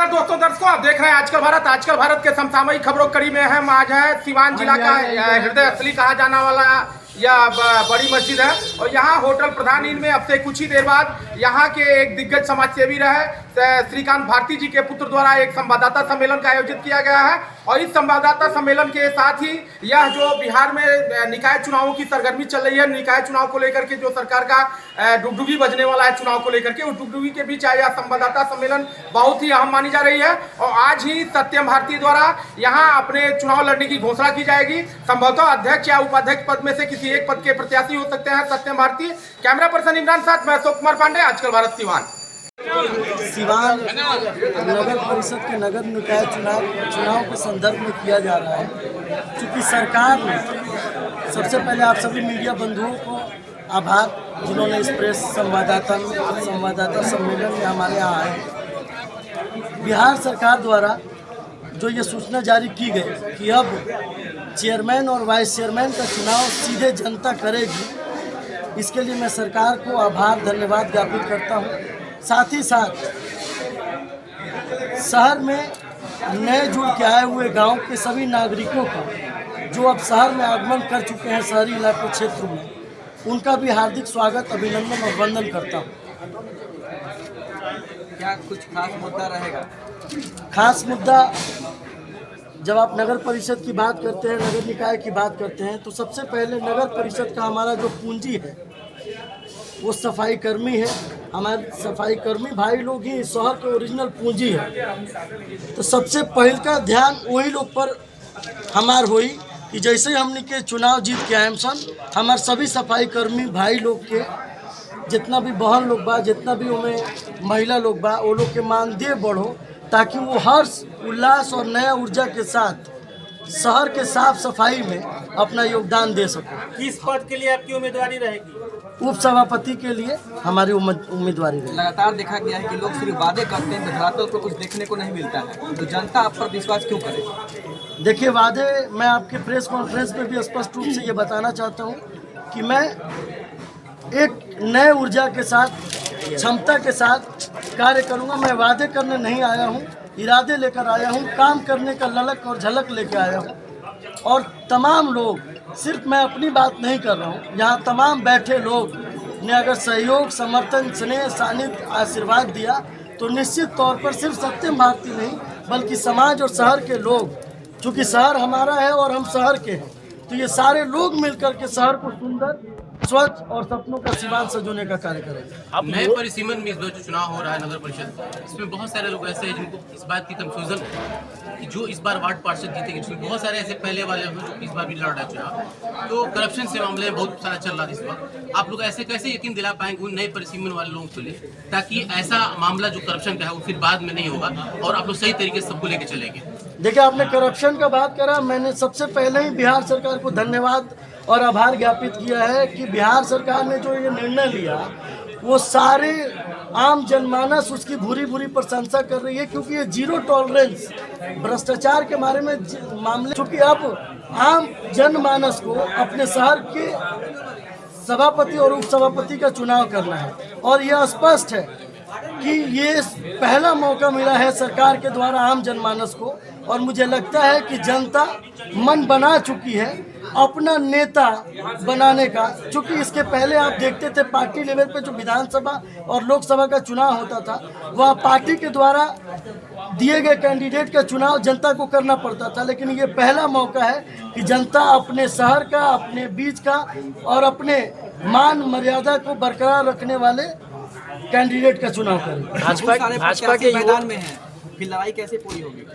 नमस्कार दोस्तों, दर्शकों, आप देख रहे हैं आजकल भारत के समसामयिक खबरों कड़ी में हम आज है सिवान जिला का हृदय स्थली कहा जाने वाला यह बड़ी मस्जिद है और यहाँ होटल प्रधान इन में अब से कुछ ही देर बाद यहाँ के एक दिग्गज समाजसेवी रहे श्रीकांत भारती जी के पुत्र द्वारा एक संवाददाता सम्मेलन का आयोजित किया गया है और इस संवाददाता सम्मेलन के साथ ही यह जो बिहार में निकाय चुनावों की सरगर्मी चल रही है, निकाय चुनाव को लेकर के जो सरकार का डुगडुगी बजने वाला है चुनाव को लेकर के, उस डुगडुगी के बीच यह संवाददाता सम्मेलन बहुत ही अहम मानी जा रही है और आज ही सत्यम भारती द्वारा यहाँ अपने चुनाव लड़ने की घोषणा की जाएगी। संभवतः अध्यक्ष या उपाध्यक्ष पद में से किसी एक पद के प्रत्याशी हो सकते हैं सत्यम भारती। कैमरा पर्सन इमरान साथ मैं अशोक कुमार पांडे, आजकल भारत सिवान। सिवान नगर परिषद के नगर निकाय चुनाव के संदर्भ में किया जा रहा है। क्योंकि सरकार ने सबसे पहले आप सभी मीडिया बंधुओं को आभार जिन्होंने इस प्रेस संवाददाता सम्मेलन में हमारे यहाँ आए। बिहार सरकार द्वारा जो ये सूचना जारी की गई कि अब चेयरमैन और वाइस चेयरमैन का चुनाव सीधे जनता करेगी, इसके लिए मैं सरकार को आभार धन्यवाद ज्ञापित करता हूँ। साथ ही साथ शहर में नए जुड़ के आए हुए गांव के सभी नागरिकों का जो अब शहर में आगमन कर चुके हैं शहरी इलाके क्षेत्र में, उनका भी हार्दिक स्वागत, अभिनंदन और वंदन करता हूं। क्या कुछ खास मुद्दा रहेगा? खास मुद्दा जब आप नगर परिषद की बात करते हैं, नगर निकाय की बात करते हैं, तो सबसे पहले नगर परिषद का हमारा जो पूंजी है वो सफाई कर्मी है। हमारे सफाई कर्मी भाई लोग ही शहर के ओरिजिनल पूंजी है। तो सबसे पहले का ध्यान वही लोग पर हमार हुई कि जैसे हमने के चुनाव जीत के आए सन, हमारे सभी सफाई कर्मी भाई लोग के जितना भी बहन लोग बा, जितना भी उनमें महिला लोग बा, वो लोग के मानदेय बढ़ो ताकि वो हर्ष उल्लास और नया ऊर्जा के साथ शहर के साफ सफाई में अपना योगदान दे सको। किस पद के लिए आपकी उम्मीदवारी रहेगी? उप सभापति के लिए हमारी उम्मीदवारी रहेगी। लगातार देखा गया है कि लोग सिर्फ वादे करते हैं, धरातल पर कुछ देखने को नहीं मिलता है, तो जनता आप पर विश्वास क्यों करे? देखिए, वादे मैं आपके प्रेस कॉन्फ्रेंस में भी स्पष्ट रूप से ये बताना चाहता हूँ कि मैं एक नए ऊर्जा के साथ, क्षमता के साथ कार्य करूँगा। मैं वादे करने नहीं आया हूँ, इरादे लेकर आया हूँ, काम करने का ललक और झलक लेकर आया हूँ। और तमाम लोग, सिर्फ मैं अपनी बात नहीं कर रहा हूँ, यहाँ तमाम बैठे लोग ने अगर सहयोग, समर्थन, स्नेह, सानिध्य, आशीर्वाद दिया तो निश्चित तौर पर सिर्फ सत्यम भारती नहीं बल्कि समाज और शहर के लोग, चूँकि शहर हमारा है और हम शहर के हैं, तो ये सारे लोग मिलकर के शहर को सुंदर, स्वच्छ और सपनों का सिवान सजोने का कार्य करेगा। अब नए परिसीमन में जो चुनाव हो रहा है नगर परिषद, इसमें बहुत सारे लोग ऐसे हैं जिनको इस बात की कंफ्यूजन है कि जो इस बार वार्ड पार्षद जीतेंगे, जिसमें बहुत सारे ऐसे पहले वाले हैं जो इस बार भी लड़ रहे हैं चुनाव, तो करप्शन से मामले में बहुत सारा चल रहा है इस वक्त। आप लोग ऐसे कैसे यकीन दिला पाएंगे उन नए परिसीमन वाले लोगों के लिए, ताकि ऐसा मामला जो करप्शन का है वो फिर बाद में नहीं होगा और आप लोग सही तरीके से सबको लेके चलेंगे? देखिए, आपने करप्शन का बात करा, मैंने सबसे पहले ही बिहार सरकार को धन्यवाद और आभार ज्ञापित किया है कि बिहार सरकार ने जो ये निर्णय लिया वो सारे आम जनमानस उसकी भूरी भूरी प्रशंसा कर रही है, क्योंकि ये जीरो टॉलरेंस भ्रष्टाचार के बारे में मामले, क्योंकि अब आम जनमानस को अपने शहर के सभापति और उप सभापति का चुनाव करना है और यह स्पष्ट है कि ये पहला मौका मिला है सरकार के द्वारा आम जनमानस को, और मुझे लगता है कि जनता मन बना चुकी है अपना नेता बनाने का। क्योंकि इसके पहले आप देखते थे पार्टी लेवल पे जो विधानसभा और लोकसभा का चुनाव होता था, वह पार्टी के द्वारा दिए गए कैंडिडेट का चुनाव जनता को करना पड़ता था, लेकिन ये पहला मौका है कि जनता अपने शहर का, अपने बीच का और अपने मान मर्यादा को बरकरार रखने वाले कैंडिडेट का चुनाव करें। भाजपा के मैदान में है, फिर लड़ाई कैसे पूरी होगी?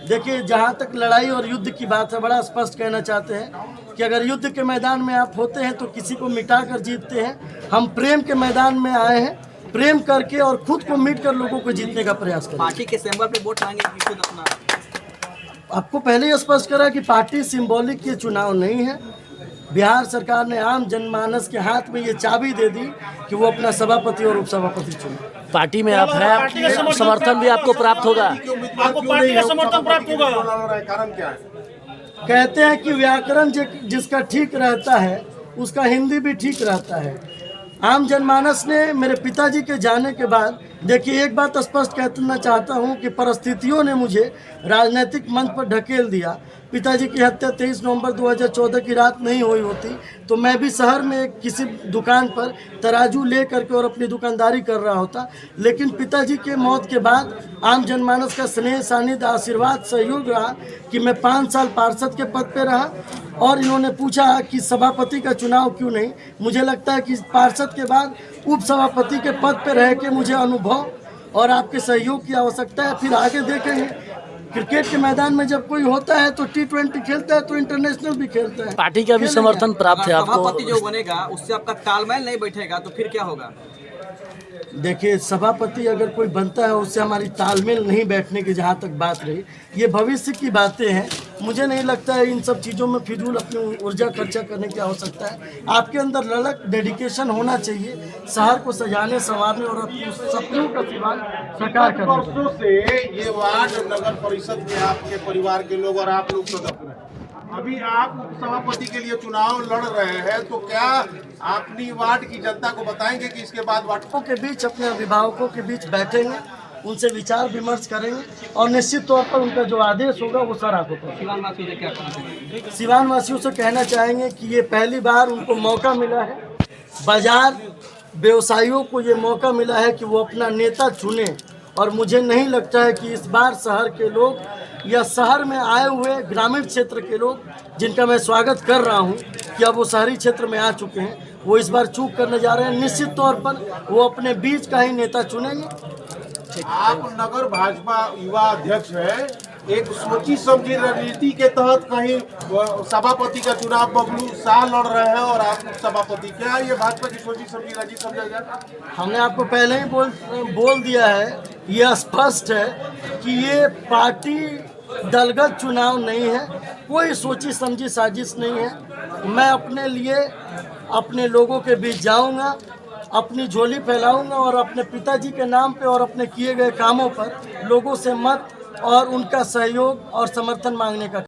देखिए, जहाँ तक लड़ाई और युद्ध की बात है, बड़ा स्पष्ट कहना चाहते हैं कि अगर युद्ध के मैदान में आप होते हैं तो किसी को मिटा कर जीतते हैं। हम प्रेम के मैदान में आए हैं, प्रेम करके और खुद को मिट कर लोगों को जीतने का प्रयास करें। पार्टी के सिंबल पे वोट मांगे कि खुद अपना? आपको पहले ही स्पष्ट करा कि पार्टी सिंबॉलिक के चुनाव नहीं है। बिहार सरकार ने आम जनमानस के हाथ में ये चाबी दे दी कि वो अपना सभापति और उप सभापति चुने। पार्टी में आप हैं, समर्थन भी आपको प्राप्त होगा? आपको पार्टी का समर्थन प्राप्त होगा? कारण क्या है? कहते हैं कि व्याकरण जिसका ठीक रहता है उसका हिंदी भी ठीक रहता है। आम जनमानस ने मेरे पिताजी के जाने के बाद देखिए, एक बात स्पष्ट कहना चाहता हूं कि परिस्थितियों ने मुझे राजनीतिक मंच पर ढकेल दिया। पिताजी की हत्या 23 नवंबर 2014 की रात नहीं हुई होती तो मैं भी शहर में किसी दुकान पर तराजू ले करके और अपनी दुकानदारी कर रहा होता। लेकिन पिताजी के मौत के बाद आम जनमानस का स्नेह, सानिध्य, आशीर्वाद, सहयोग रहा कि मैं 5 साल पार्षद के पद पे रहा। और इन्होंने पूछा कि सभापति का चुनाव क्यों नहीं। मुझे लगता है कि पार्षद के बाद उप सभापति के पद पे रह के मुझे अनुभव और आपके सहयोग की आवश्यकता है। फिर आगे देखेंगे। क्रिकेट के मैदान में जब कोई होता है तो T20 खेलता है तो इंटरनेशनल भी खेलता है। पार्टी का भी समर्थन प्राप्त है सभापति आपको। जो बनेगा उससे आपका तालमेल नहीं बैठेगा तो फिर क्या होगा? देखिए, सभापति अगर कोई बनता है उससे हमारी तालमेल नहीं बैठने की जहाँ तक बात रही, ये भविष्य की बातें हैं। मुझे नहीं लगता है इन सब चीज़ों में फिजूल अपनी ऊर्जा खर्चा करने की आवश्यकता है। आपके अंदर ललक, डेडिकेशन होना चाहिए शहर को सजाने, संवारने और अपने सपनों का साकार करने। वर्षों से ये वार्ड नगर परिषद में आपके परिवार के लोग और आप लोग सदस्य हैं। अभी आप सभापति के लिए चुनाव लड़ रहे हैं तो क्या अपनी वार्ड की जनता को बताएंगे कि इसके बाद वार्ड के बीच, अपने अभिभावकों के बीच बैठेंगे, उनसे विचार विमर्श करेंगे और निश्चित तौर पर उनका जो आदेश होगा वो सर आंखों पर। सिवान वासियों से क्या कहना चाहिए? सिवान वासियों से कहना चाहेंगे कि ये पहली बार उनको मौका मिला है, बाजार व्यवसायियों को ये मौका मिला है कि वो अपना नेता चुने। और मुझे नहीं लगता है कि इस बार शहर के लोग या शहर में आए हुए ग्रामीण क्षेत्र के लोग, जिनका मैं स्वागत कर रहा हूं कि अब वो शहरी क्षेत्र में आ चुके हैं, वो इस बार चूक करने जा रहे हैं। निश्चित तौर पर वो अपने बीच का ही नेता चुनेंगे। आप नगर भाजपा युवा अध्यक्ष है, एक सोची समझी रणनीति के तहत कहीं सभापति का चुनाव बबलू शाह लड़ रहे हैं और आप सभापति, क्या ये भाजपा की सोची समझी राजी समझा जाए? हमने आपको पहले ही बोल दिया है, ये स्पष्ट है कि ये पार्टी दलगत चुनाव नहीं है, कोई सोची समझी साजिश नहीं है। मैं अपने लिए अपने लोगों के बीच जाऊंगा, अपनी झोली फैलाऊंगा और अपने पिताजी के नाम पे और अपने किए गए कामों पर लोगों से मत और उनका सहयोग और समर्थन मांगने का